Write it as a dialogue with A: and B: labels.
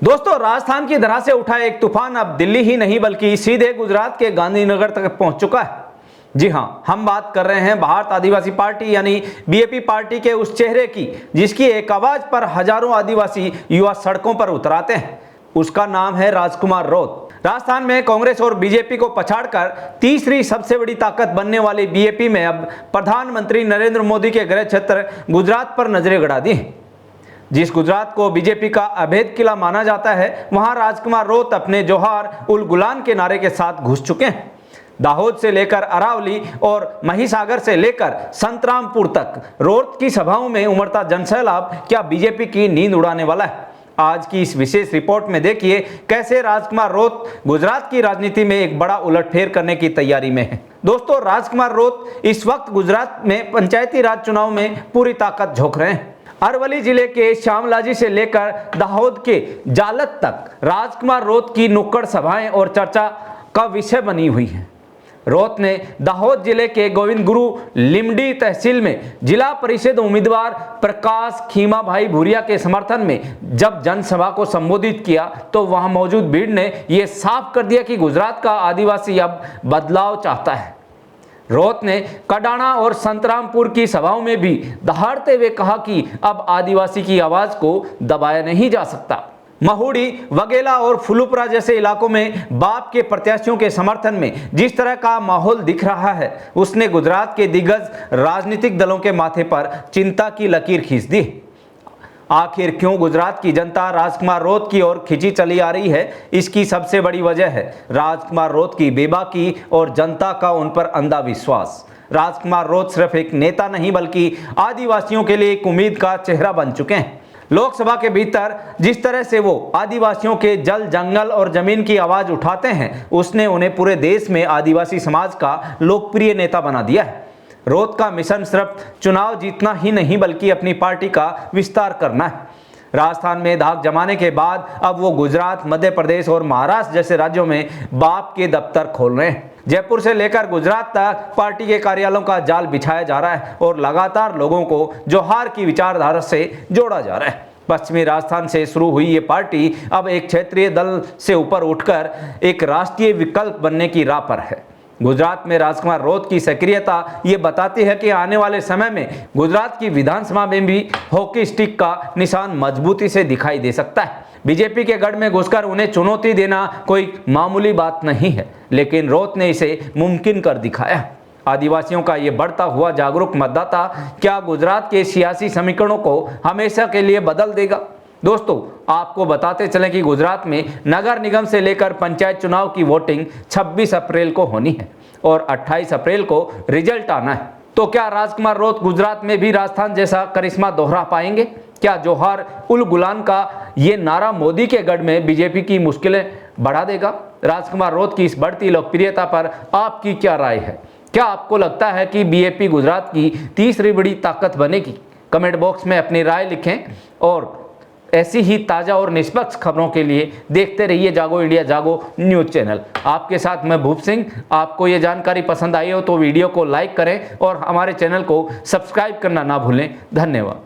A: दोस्तों, राजस्थान की धरा से उठा एक तूफान अब दिल्ली ही नहीं बल्कि सीधे गुजरात के गांधीनगर तक पहुंच चुका है। जी हां, हम बात कर रहे हैं भारत आदिवासी पार्टी यानी बीएपी पार्टी के उस चेहरे की जिसकी एक आवाज पर हजारों आदिवासी युवा सड़कों पर उतर आते हैं। उसका नाम है राजकुमार रौत। राजस्थान में कांग्रेस और बीजेपी को पछाड़कर तीसरी सबसे बड़ी ताकत बनने वाली बीएपी में अब प्रधानमंत्री नरेंद्र मोदी के गृह क्षेत्र गुजरात पर नजरें गड़ा दी हैं। जिस गुजरात को बीजेपी का अभेद किला माना जाता है, वहां राजकुमार रौत अपने जोहार उल गुलान के नारे के साथ घुस चुके हैं। दाहोद से लेकर अरावली और महिसागर से लेकर संतरामपुर तक रौत की सभाओं में उमड़ता जनसैलाब क्या बीजेपी की नींद उड़ाने वाला है? आज की इस विशेष रिपोर्ट में देखिए कैसे राजकुमार रौत गुजरात की राजनीति में एक बड़ा उलटफेर करने की तैयारी में है। दोस्तों, राजकुमार रौत इस वक्त गुजरात में पंचायती राज चुनाव में पूरी ताकत झोंक रहे हैं। अरवली जिले के श्यामलाजी से लेकर दाहोद के जालत तक राजकुमार रौत की नुक्कड़ सभाएं और चर्चा का विषय बनी हुई हैं। रौत ने दाहोद जिले के गोविंद गुरु लिमडी तहसील में जिला परिषद उम्मीदवार प्रकाश खीमा भाई भूरिया के समर्थन में जब जनसभा को संबोधित किया तो वहां मौजूद भीड़ ने यह साफ कर दिया कि गुजरात का आदिवासी अब बदलाव चाहता है। रौत ने कडाणा और संतरामपुर की सभाओं में भी दहाड़ते हुए कहा कि अब आदिवासी की आवाज को दबाया नहीं जा सकता। महुड़ी, वगेला और फुलुपुरा जैसे इलाकों में बाप के प्रत्याशियों के समर्थन में जिस तरह का माहौल दिख रहा है, उसने गुजरात के दिग्गज राजनीतिक दलों के माथे पर चिंता की लकीर खींच दी। आखिर क्यों गुजरात की जनता राजकुमार रौत की ओर खिंची चली आ रही है? इसकी सबसे बड़ी वजह है राजकुमार रौत की बेबाकी और जनता का उन पर अंधा विश्वास। राजकुमार रौत सिर्फ एक नेता नहीं बल्कि आदिवासियों के लिए एक उम्मीद का चेहरा बन चुके हैं। लोकसभा के भीतर जिस तरह से वो आदिवासियों के जल, जंगल और जमीन की आवाज उठाते हैं, उसने उन्हें पूरे देश में आदिवासी समाज का लोकप्रिय नेता बना दिया है। रौत का मिशन सिर्फ चुनाव जीतना ही नहीं बल्कि अपनी पार्टी का विस्तार करना है। राजस्थान में धाक जमाने के बाद अब वो गुजरात, मध्य प्रदेश और महाराष्ट्र जैसे राज्यों में बाप के दफ्तर खोल रहे हैं। जयपुर से लेकर गुजरात तक पार्टी के कार्यालयों का जाल बिछाया जा रहा है और लगातार लोगों को जोहार की विचारधारा से जोड़ा जा रहा है। पश्चिमी राजस्थान से शुरू हुई ये पार्टी अब एक क्षेत्रीय दल से ऊपर उठकर एक राष्ट्रीय विकल्प बनने की राह पर है। गुजरात में राजकुमार रौत की सक्रियता ये बताती है कि आने वाले समय में गुजरात की विधानसभा में भी हॉकी स्टिक का निशान मजबूती से दिखाई दे सकता है। बीजेपी के गढ़ में घुसकर उन्हें चुनौती देना कोई मामूली बात नहीं है, लेकिन रौत ने इसे मुमकिन कर दिखाया। आदिवासियों का ये बढ़ता हुआ जागरूक मतदाता क्या गुजरात के सियासी समीकरणों को हमेशा के लिए बदल देगा? दोस्तों, आपको बताते चलें कि गुजरात में नगर निगम से लेकर पंचायत चुनाव की वोटिंग 26 अप्रैल को होनी है और 28 अप्रैल को रिजल्ट आना है। तो क्या राजकुमार रौत गुजरात में भी राजस्थान जैसा करिश्मा दोहरा पाएंगे? क्या जोहार उल गुलान का ये नारा मोदी के गढ़ में बीजेपी की मुश्किलें बढ़ा देगा? राजकुमार रौत की इस बढ़ती लोकप्रियता पर आपकी क्या राय है? क्या आपको लगता है कि बीएपी गुजरात की तीसरी बड़ी ताकत बनेगी? कमेंट बॉक्स में अपनी राय लिखें और ऐसी ही ताज़ा और निष्पक्ष खबरों के लिए देखते रहिए जागो इंडिया जागो न्यूज़ चैनल। आपके साथ मैं भूप सिंह। आपको ये जानकारी पसंद आई हो तो वीडियो को लाइक करें और हमारे चैनल को सब्सक्राइब करना ना भूलें। धन्यवाद।